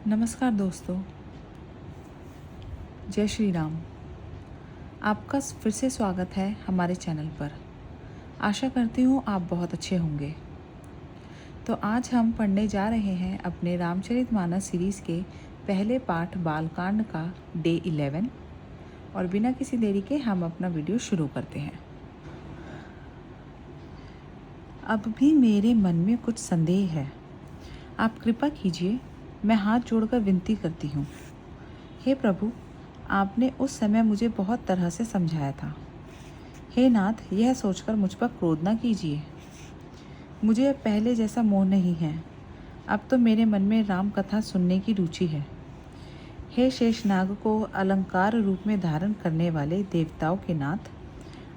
नमस्कार दोस्तों, जय श्री राम। आपका फिर से स्वागत है हमारे चैनल पर। आशा करती हूँ आप बहुत अच्छे होंगे। तो आज हम पढ़ने जा रहे हैं अपने रामचरितमानस सीरीज़ के पहले पाठ बालकांड का डे 11। और बिना किसी देरी के हम अपना वीडियो शुरू करते हैं। अब भी मेरे मन में कुछ संदेह है, आप कृपा कीजिए, मैं हाथ जोड़कर विनती करती हूँ। हे प्रभु, आपने उस समय मुझे बहुत तरह से समझाया था। हे नाथ, यह सोचकर मुझ पर क्रोध न कीजिए। मुझे अब पहले जैसा मोह नहीं है। अब तो मेरे मन में राम कथा सुनने की रुचि है। हे शेषनाग को अलंकार रूप में धारण करने वाले देवताओं के नाथ,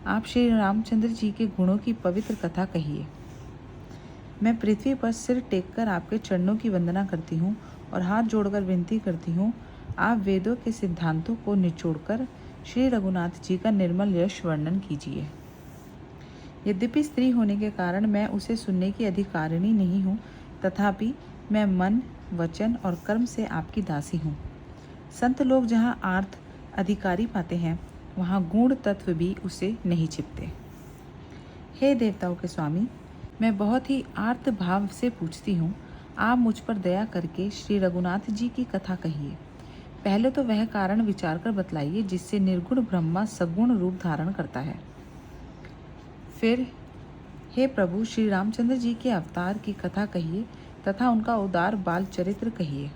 आप श्री रामचंद्र जी के गुणों की पवित्र कथा कहिए। मैं पृथ्वी पर सिर टेककर आपके चरणों की वंदना करती हूँ और हाथ जोड़कर विनती करती हूँ, आप वेदों के सिद्धांतों को निचोड़कर श्री रघुनाथ जी का निर्मल यश वर्णन कीजिए। यद्यपि स्त्री होने के कारण मैं उसे सुनने की अधिकारिणी नहीं हूँ, तथापि मैं मन, वचन और कर्म से आपकी दासी हूँ। संत लोग जहाँ आर्थ अधिकारी पाते हैं, वहाँ गूढ़ तत्व भी उसे नहीं छिपते। हे देवताओं के स्वामी, मैं बहुत ही आर्त भाव से पूछती हूँ, आप मुझ पर दया करके श्री रघुनाथ जी की कथा कहिए। पहले तो वह कारण विचार कर बतलाइए जिससे निर्गुण ब्रह्मा सगुण रूप धारण करता है। फिर हे प्रभु, श्री रामचंद्र जी के अवतार की कथा कहिए तथा उनका उदार बाल चरित्र कहिए।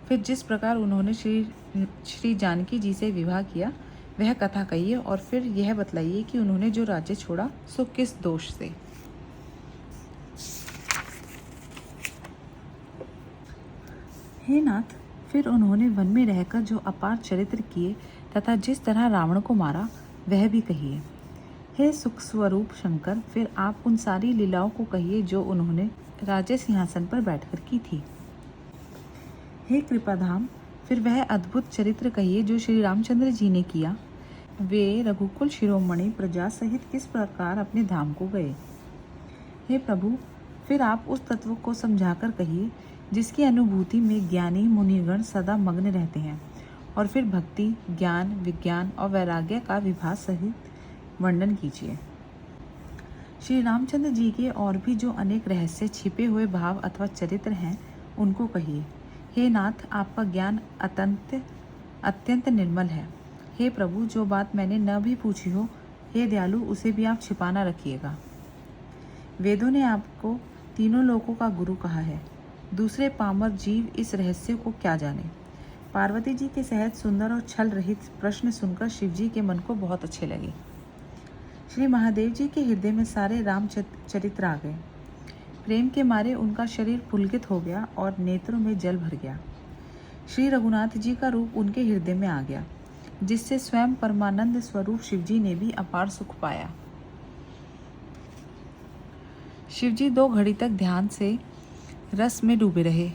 फिर जिस प्रकार उन्होंने श्री जानकी जी से विवाह किया वह कथा कहिए, और फिर यह बतलाइए कि उन्होंने जो राज्य छोड़ा सो किस दोष से। हे नाथ, फिर उन्होंने वन में रहकर जो अपार चरित्र किए तथा जिस तरह रावण को मारा वह भी कहिए। हे सुख स्वरूप शंकर, फिर आप उन सारी लीलाओं को कहिए जो उन्होंने राज्य सिंहासन पर बैठकर की थी। हे कृपाधाम, फिर वह अद्भुत चरित्र कहिए जो श्री रामचंद्र जी ने किया। वे रघुकुल शिरोमणि प्रजा सहित किस प्रकार अपने धाम को गए। हे प्रभु, फिर आप उस तत्व को समझाकर कहिए जिसकी अनुभूति में ज्ञानी मुनिगण सदा मग्न रहते हैं, और फिर भक्ति, ज्ञान, विज्ञान और वैराग्य का विभास सहित वर्णन कीजिए। श्री रामचंद्र जी के और भी जो अनेक रहस्य छिपे हुए भाव अथवा चरित्र हैं उनको कहिए। हे नाथ, आपका ज्ञान अत्यंत निर्मल है। हे प्रभु, जो बात मैंने न भी पूछी हो, हे दयालु, उसे भी आप छिपा न रखिएगा। वेदों ने आपको तीनों लोकों का गुरु कहा है, दूसरे पामर जीव इस रहस्य को क्या जाने। पार्वती जी के सहज सुंदर और छल रहित प्रश्न सुनकर शिव जी के मन को बहुत अच्छे लगे। श्री महादेव जी के हृदय में सारे राम चरित्र आ गए। प्रेम के मारे उनका शरीर पुलकित हो गया और नेत्रों में जल भर गया। श्री रघुनाथ जी का रूप उनके हृदय में आ गया, जिससे स्वयं परमानंद स्वरूप शिव जी ने भी अपार सुख पाया। शिव जी 2 घड़ी तक ध्यान से रस में डूबे रहे।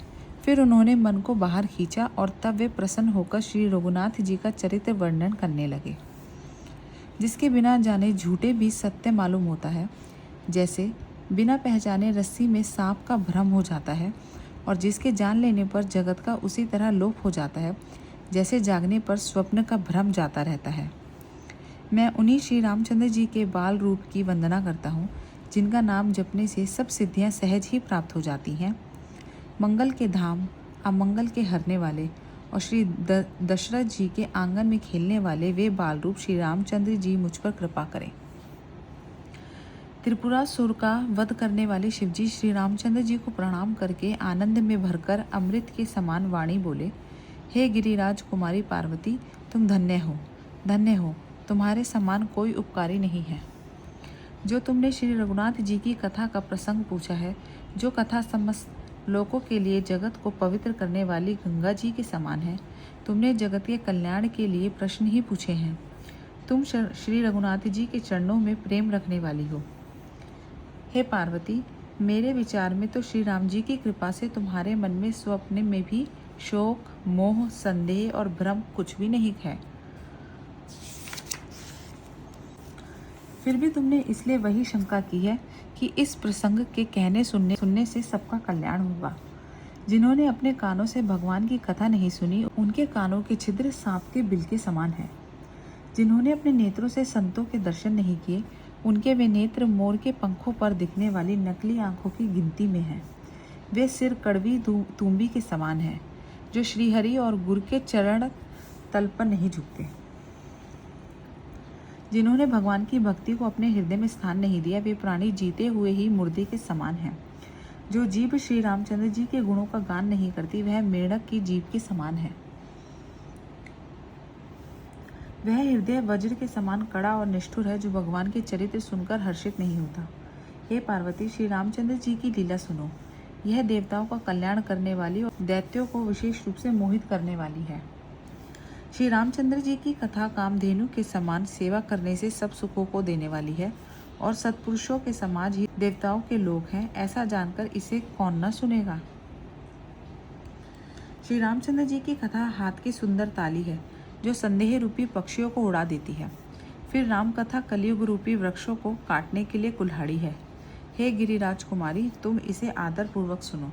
फिर उन्होंने मन को बाहर खींचा और तब वे प्रसन्न होकर श्री रघुनाथ जी का चरित्र वर्णन करने लगे, जिसके बिना जाने झूठे भी सत्य मालूम होता है। जैसे बिना पहचाने रस्सी में सांप का भ्रम हो जाता है, और जिसके जान लेने पर जगत का उसी तरह लोप हो जाता है जैसे जागने पर स्वप्न का भ्रम जाता रहता है। मैं उन्हीं श्री रामचंद्र जी के बाल रूप की वंदना करता हूँ, जिनका नाम जपने से सब सिद्धियाँ सहज ही प्राप्त हो जाती हैं। मंगल के धाम, अमंगल के हरने वाले और श्री दशरथ जी के आंगन में खेलने वाले वे बाल रूप श्री रामचंद्र जी मुझ पर कृपा करें। त्रिपुरासुर का वध करने वाले शिव जी श्री रामचंद्र जी को प्रणाम करके आनंद में भरकर अमृत के समान वाणी बोले, हे गिरिराज कुमारी पार्वती, तुम धन्य हो, धन्य हो, तुम्हारे समान कोई उपकारी नहीं है। जो तुमने श्री रघुनाथ जी की कथा का प्रसंग पूछा है, जो कथा समस्त लोगों के लिए जगत को पवित्र करने वाली गंगा जी के समान है, तुमने जगत के कल्याण के लिए प्रश्न ही पूछे हैं। तुम श्री रघुनाथ जी के चरणों में प्रेम रखने वाली हो। हे पार्वती, मेरे विचार में तो श्री राम जी की कृपा से तुम्हारे मन में स्वप्न में भी शोक, मोह, संदेह और भ्रम कुछ भी नहीं है। फिर भी तुमने इसलिए वही शंका की है कि इस प्रसंग के कहने सुनने से सबका कल्याण होगा। जिन्होंने अपने कानों से भगवान की कथा नहीं सुनी, उनके कानों के छिद्र सांप के बिल के समान है। जिन्होंने अपने नेत्रों से संतों के दर्शन नहीं किए, उनके वे नेत्र मोर के पंखों पर दिखने वाली नकली आंखों की गिनती में हैं। वे सिर कड़वी तुम्बी के समान है, जो श्रीहरि और गुरु के चरण तल पर नहीं झुकते। जिन्होंने भगवान की भक्ति को अपने हृदय में स्थान नहीं दिया, वे प्राणी जीते हुए ही मुर्दे के समान हैं। जो जीभ श्री रामचंद्र जी के गुणों का गान नहीं करती, वह मेढक की जीभ के समान है। वह हृदय वज्र के समान कड़ा और निष्ठुर है, जो भगवान के चरित्र सुनकर हर्षित नहीं होता। हे पार्वती, श्री रामचंद्र जी की लीला सुनो। यह देवताओं का कल्याण करने वाली और दैत्यों को विशेष रूप से मोहित करने वाली है। श्री रामचंद्र जी की कथा कामधेनु के समान सेवा करने से सब सुखों को देने वाली है, और सत्पुरुषों के समाज ही देवताओं के लोग हैं, ऐसा जानकर इसे कौन न सुनेगा। श्री रामचंद्र जी की कथा हाथ की सुंदर ताली है, जो संदेह रूपी पक्षियों को उड़ा देती है। फिर राम कथा कलयुग रूपी वृक्षों को काटने के लिए कुल्हाड़ी है। हे गिरिराज कुमारी, तुम इसे आदर पूर्वक सुनो।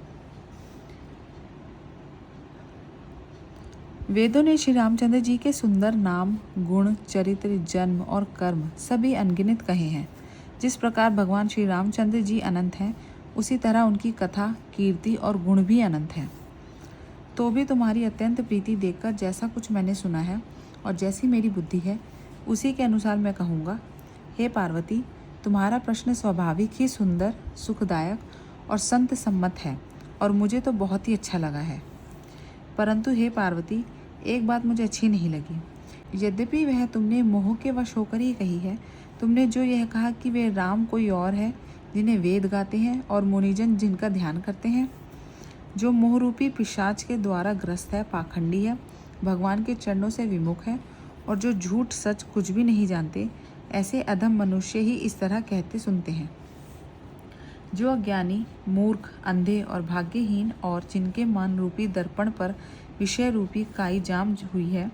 वेदों ने श्री रामचंद्र जी के सुंदर नाम, गुण, चरित्र, जन्म और कर्म सभी अनगिनत कहे हैं। जिस प्रकार भगवान श्री रामचंद्र जी अनंत हैं, उसी तरह उनकी कथा, कीर्ति और गुण भी अनंत हैं। तो भी तुम्हारी अत्यंत प्रीति देखकर जैसा कुछ मैंने सुना है और जैसी मेरी बुद्धि है, उसी के अनुसार मैं कहूँगा। हे पार्वती, तुम्हारा प्रश्न स्वाभाविक ही सुंदर, सुखदायक और संत सम्मत है, और मुझे तो बहुत ही अच्छा लगा है। परंतु हे पार्वती, एक बात मुझे अच्छी नहीं लगी। यद्यपि वह तुमने मोह के वश होकर ही कही है। तुमने जो यह कहा कि वे राम कोई और है, जिन्हें वेद गाते हैं और मुनिजन जिनका ध्यान करते हैं, जो मोहरूपी पिशाच के द्वारा ग्रस्त है, पाखंडी है, भगवान के चरणों से विमुख है, और जो झूठ सच कुछ भी नहीं जानते, ऐसे अधम मनुष्य ही इस तरह कहते सुनते हैं। जो अज्ञानी, मूर्ख, अंधे और भाग्यहीन, और जिनके मन रूपी दर्पण पर विषय रूपी काई जाम हुई है,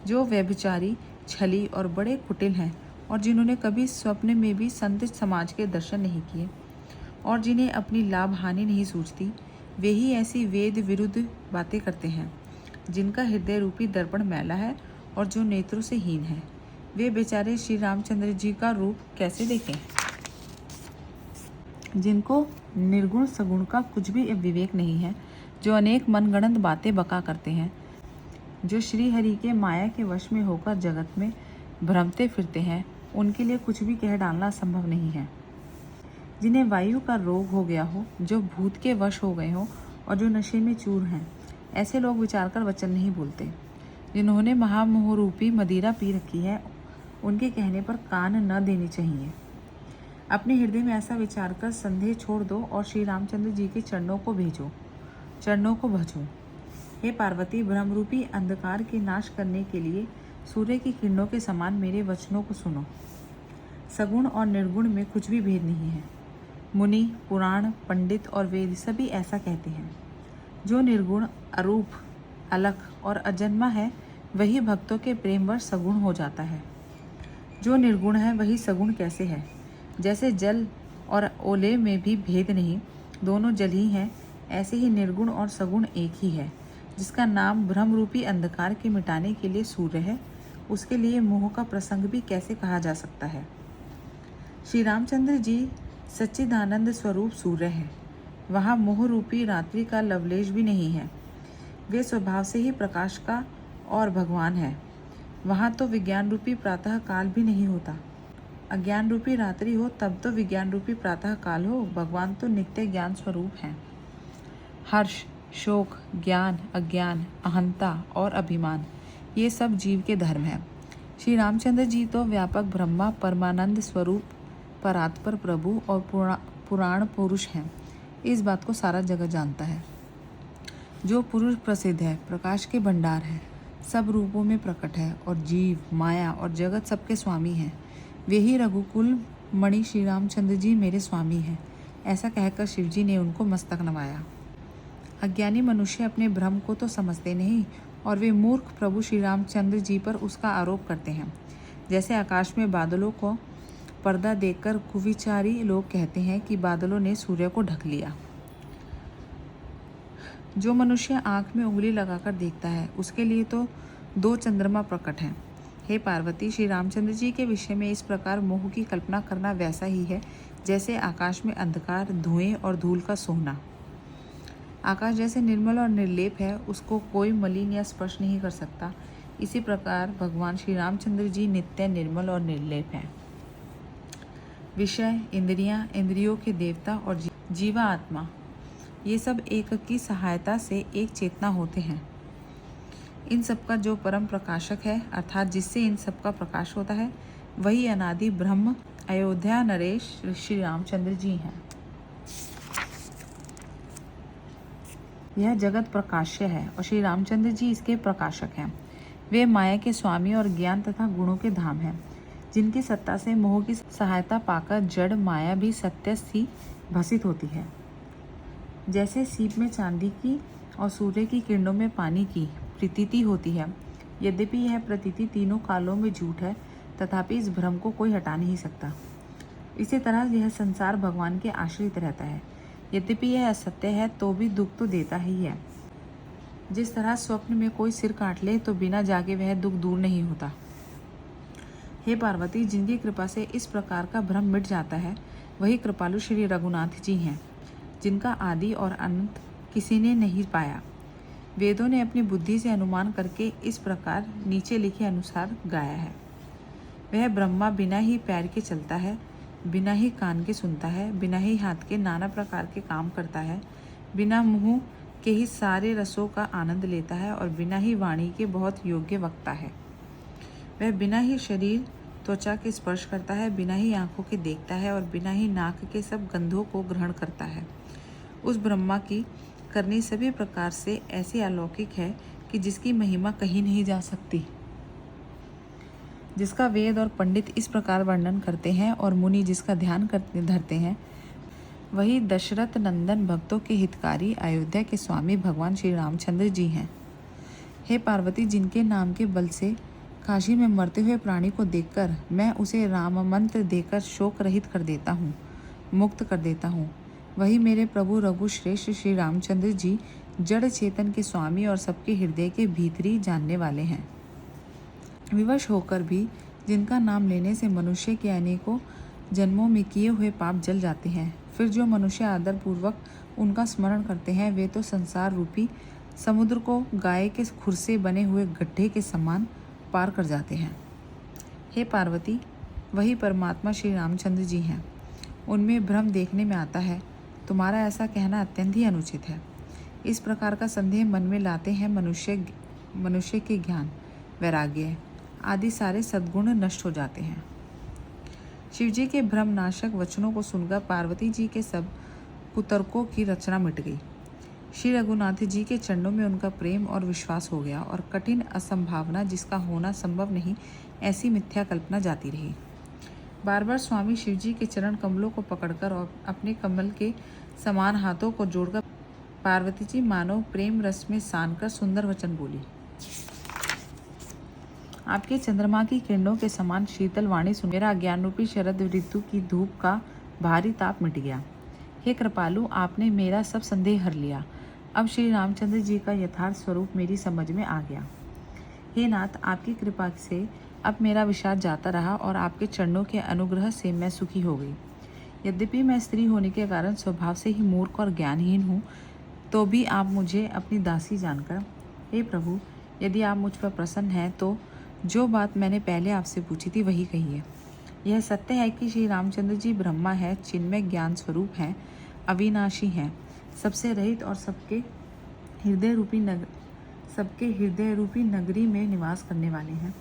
जो व्यभिचारी, छली और बड़े कुटिल हैं, और जिन्होंने कभी स्वप्न में भी संत समाज के दर्शन नहीं किए, और जिन्हें अपनी लाभ हानि नहीं सूझती, वे ही ऐसी वेद विरुद्ध बातें करते हैं, जिनका हृदय रूपी दर्पण मैला है और जो नेत्रों से हीन है। वे बेचारे श्री रामचंद्र जी का रूप कैसे देखें, जिनको निर्गुण सगुण का कुछ भी विवेक नहीं है, जो अनेक मनगढ़ंत बातें बका करते हैं, जो श्री हरि के माया के वश में होकर जगत में भ्रमते फिरते हैं, उनके लिए कुछ भी कह डालना संभव नहीं है। जिन्हें वायु का रोग हो गया हो, जो भूत के वश हो गए हो, और जो नशे में चूर हैं, ऐसे लोग विचार कर वचन नहीं बोलते। जिन्होंने महामोह रूपी मदिरा पी रखी है, उनके कहने पर कान न देनी चाहिए। अपने हृदय में ऐसा विचार कर संदेह छोड़ दो और श्री रामचंद्र जी के चरणों को भजो। हे पार्वती, ब्रह्मरूपी अंधकार के नाश करने के लिए सूर्य की किरणों के समान मेरे वचनों को सुनो। सगुण और निर्गुण में कुछ भी भेद नहीं है। मुनि, पुराण, पंडित और वेद सभी ऐसा कहते हैं। जो निर्गुण, अरूप, अलख और अजन्मा है, वही भक्तों के प्रेमवश सगुण हो जाता है। जो निर्गुण है, वही सगुण कैसे है? जैसे जल और ओले में भी भेद नहीं, दोनों जल ही हैं, ऐसे ही निर्गुण और सगुण एक ही है। जिसका नाम ब्रह्मरूपी अंधकार के मिटाने के लिए सूर्य है, उसके लिए मोह का प्रसंग भी कैसे कहा जा सकता है? श्री रामचंद्र जी सच्चिदानंद स्वरूप सूर्य है। वहाँ मोह रूपी रात्रि का लवलेश भी नहीं है। वे स्वभाव से ही प्रकाश का और भगवान है। वहाँ तो विज्ञान रूपी प्रातः काल भी नहीं होता। अज्ञान रूपी रात्रि हो तब तो विज्ञान रूपी प्रातः काल हो। भगवान तो नित्य ज्ञान स्वरूप हैं। हर्ष, शोक, ज्ञान, अज्ञान, अहंता और अभिमान, ये सब जीव के धर्म हैं। श्री रामचंद्र जी तो व्यापक ब्रह्मा, परमानंद स्वरूप, परात्पर प्रभु और पुराण पुरुष हैं। इस बात को सारा जगत जानता है। जो पुरुष प्रसिद्ध है, प्रकाश के भंडार है, सब रूपों में प्रकट है, और जीव, माया और जगत सबके स्वामी हैं। वे ही रघुकुल मणि श्री रामचंद्र जी मेरे स्वामी हैं। ऐसा कहकर शिवजी ने उनको मस्तक नवाया। अज्ञानी मनुष्य अपने भ्रम को तो समझते नहीं, और वे मूर्ख प्रभु श्री रामचंद्र जी पर उसका आरोप करते हैं। जैसे आकाश में बादलों को पर्दा देखकर कुविचारी लोग कहते हैं कि बादलों ने सूर्य को ढक लिया। जो मनुष्य आँख में उंगली लगाकर देखता है उसके लिए तो 2 चंद्रमा प्रकट हैं। हे पार्वती, श्री रामचंद्र जी के विषय में इस प्रकार मोह की कल्पना करना वैसा ही है जैसे आकाश में अंधकार, धुएं और धूल का सोना। आकाश जैसे निर्मल और निर्लेप है, उसको कोई मलिन या स्पर्श नहीं कर सकता। इसी प्रकार भगवान श्री रामचंद्र जी नित्य, निर्मल और निर्लेप हैं। विषय, इंद्रियां, इंद्रियों के देवता और जीवा आत्मा, ये सब एक की सहायता से एक चेतना होते हैं। इन सब का जो परम प्रकाशक है, अर्थात जिससे इन सब का प्रकाश होता है, वही अनादि ब्रह्म अयोध्या नरेश श्री रामचंद्र जी हैं। यह जगत प्रकाश्य है और श्री रामचंद्र जी इसके प्रकाशक हैं। वे माया के स्वामी और ज्ञान तथा गुणों के धाम हैं, जिनकी सत्ता से मोह की सहायता पाकर जड़ माया भी सत्य सी भसित होती है। जैसे सीप में चांदी की और सूर्य की किरणों में पानी की प्रतीति होती है, यद्यपि यह प्रतीति तीनों कालों में झूठ है, तथापि इस भ्रम को कोई हटा नहीं सकता। इसी तरह यह संसार भगवान के आश्रित रहता है, यद्यपि यह असत्य है तो भी दुख तो देता ही है। जिस तरह स्वप्न में कोई सिर काट ले तो बिना जागे वह दुख दूर नहीं होता। हे पार्वती, जिनकी कृपा से इस प्रकार का भ्रम मिट जाता है, वही कृपालु श्री रघुनाथ जी हैं, जिनका आदि और अंत किसी ने नहीं पाया। वेदों ने अपनी बुद्धि से अनुमान करके इस प्रकार नीचे लिखे अनुसार गाया है। वह ब्रह्मा बिना ही पैर के चलता है, बिना ही कान के सुनता है, बिना ही हाथ के नाना प्रकार के काम करता है, बिना मुंह के ही सारे रसों का आनंद लेता है और बिना ही वाणी के बहुत योग्य वक्ता है। वह बिना ही शरीर त्वचा के स्पर्श करता है, बिना ही आंखों के देखता है और बिना ही नाक के सब गंधों को ग्रहण करता है। उस ब्रह्मा की करनी सभी प्रकार से ऐसी अलौकिक है कि जिसकी महिमा कहीं नहीं जा सकती, जिसका वेद और पंडित इस प्रकार वर्णन करते हैं और मुनि जिसका ध्यान करते धरते हैं, वही दशरथ नंदन भक्तों के हितकारी अयोध्या के स्वामी भगवान श्री रामचंद्र जी हैं। हे पार्वती, जिनके नाम के बल से काशी में मरते हुए प्राणी को देखकर मैं उसे राम मंत्र देकर शोक रहित कर देता हूँ, मुक्त कर देता हूँ, वही मेरे प्रभु रघुश्रेष्ठ श्री रामचंद्र जी जड़ चेतन के स्वामी और सबके हृदय के भीतरी जानने वाले हैं। विवश होकर भी जिनका नाम लेने से मनुष्य के अनेकों जन्मों में किए हुए पाप जल जाते हैं, फिर जो मनुष्य आदरपूर्वक उनका स्मरण करते हैं, वे तो संसार रूपी समुद्र को गाय के खुर से बने हुए गड्ढे के समान पार कर जाते हैं। हे पार्वती, वही परमात्मा श्री रामचंद्र जी हैं। उनमें भ्रम देखने में आता है। तुम्हारा ऐसा कहना अत्यंत ही अनुचित है। इस प्रकार का संदेह मन में लाते हैं मनुष्य के ज्ञान, वैराग्य आदि सारे सद्गुण नष्ट हो जाते हैं। शिवजी के भ्रमनाशक वचनों को सुनकर पार्वती जी के सब कुतर्कों की रचना मिट गई। श्री रघुनाथ जी के चरणों में उनका प्रेम और विश्वास हो गया और कठिन असंभावना जिसका होना संभव नहीं, ऐसी मिथ्या कल्पना जाती रही। बार बार स्वामी शिवजी के चरण कमलों को पकड़कर और अपने कमल के समान हाथों को जोड़कर पार्वती जी मानो प्रेम रस में सान कर सुंदर वचन बोली। आपके चंद्रमा की किरणों के समान शीतल वाणी सुन मेरा अज्ञान रूपी शरद ऋतु की धूप का भारी ताप मिट गया। हे कृपालु, आपने मेरा सब संदेह हर लिया। अब श्री रामचंद्र जी का यथार्थ स्वरूप मेरी समझ में आ गया। हे नाथ, आपकी कृपा से अब मेरा विषाद जाता रहा और आपके चरणों के अनुग्रह से मैं सुखी हो गई। यद्यपि मैं स्त्री होने के कारण स्वभाव से ही मूर्ख और ज्ञानहीन हूँ, तो भी आप मुझे अपनी दासी जानकर, हे प्रभु, यदि आप मुझ पर प्रसन्न हैं तो जो बात मैंने पहले आपसे पूछी थी वही कहिए। यह सत्य है कि श्री रामचंद्र जी ब्रह्मा है, चिन्मय ज्ञान स्वरूप हैं, अविनाशी हैं, सबसे रहित और सबके हृदय रूपी नगरी में निवास करने वाले हैं।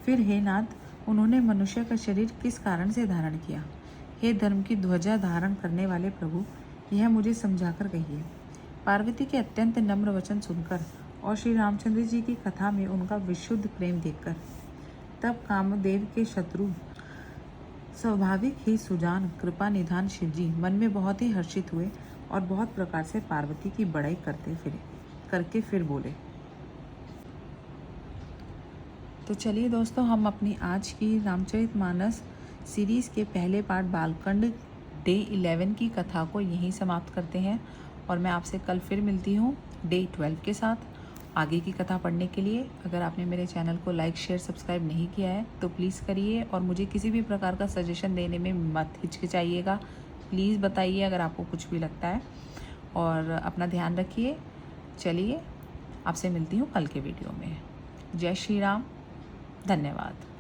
फिर हे नाथ, उन्होंने मनुष्य का शरीर किस कारण से धारण किया? हे धर्म की ध्वजा धारण करने वाले प्रभु, यह मुझे समझाकर कहिए। पार्वती के अत्यंत नम्र वचन सुनकर और श्री रामचंद्र जी की कथा में उनका विशुद्ध प्रेम देखकर तब कामदेव के शत्रु स्वाभाविक ही सुजान कृपा निधान शिवजी मन में बहुत ही हर्षित हुए और बहुत प्रकार से पार्वती की बड़ाई करके फिर बोले। तो चलिए दोस्तों, हम अपनी आज की रामचरितमानस सीरीज़ के पहले पार्ट बालकांड डे 11 की कथा को यहीं समाप्त करते हैं और मैं आपसे कल फिर मिलती हूँ डे 12 के साथ आगे की कथा पढ़ने के लिए। अगर आपने मेरे चैनल को लाइक शेयर सब्सक्राइब नहीं किया है तो प्लीज़ करिए, और मुझे किसी भी प्रकार का सजेशन देने में मत हिचकिचाइएगा। प्लीज़ बताइए अगर आपको कुछ भी लगता है, और अपना ध्यान रखिए। चलिए, आपसे मिलती हूँ कल के वीडियो में। जय श्री राम, धन्यवाद।